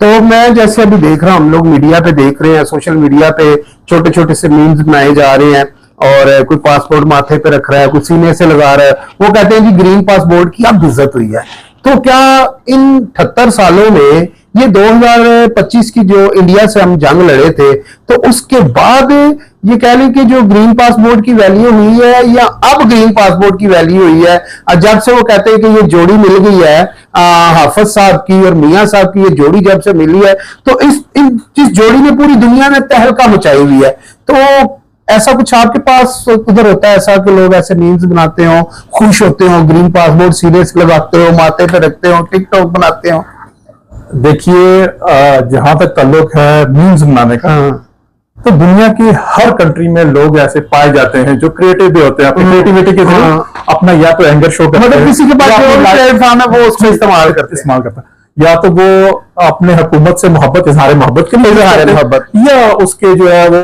तो मैं जैसे अभी देख रहा हूँ, हम लोग मीडिया पे देख रहे हैं, सोशल मीडिया पे छोटे छोटे से मीम्स बनाए जा रहे हैं, और कोई पासपोर्ट माथे पे रख रहा है, कोई सीने से लगा रहा है, वो कहते हैं कि ग्रीन पासपोर्ट की अब इज्जत हुई है। तो क्या इन 78 सालों में ये 2025 की जो इंडिया से हम जंग लड़े थे, तो उसके बाद ये कह लें कि जो ग्रीन पासपोर्ट की वैल्यू हुई है, या अब ग्रीन पासपोर्ट की वैल्यू हुई है, जब से वो कहते हैं कि ये जोड़ी मिल गई है, हाफिज साहब की और मियां साहब की ये जोड़ी जब से मिली है, तो इस जोड़ी ने पूरी दुनिया में तहलका मचाई हुई है। तो ऐसा कुछ आपके पास उधर होता है ऐसा कि लोग ऐसे मीम्स बनाते हो, खुश होते हो, ग्रीन पासपोर्ट सीरियस लगाते हो, माथे पे रखते हो, टिकटॉक बनाते हो? देखिए, जहां तक ताल्लुक है मीम्स बनाने का, तो दुनिया की हर कंट्री में लोग ऐसे पाए जाते हैं जो क्रिएटिव भी होते हैं, अपनी क्रिएटिविटी के जरिए अपना या तो एंगर शो करते हैं, मतलब किसी के पास जो प्लेटफॉर्म है वो उसमें इस्तेमाल करता है, या तो वो अपने हुकूमत से मोहब्बत, इजहार मोहब्बत के लिए, इजहार मोहब्बत, या उसके जो है वो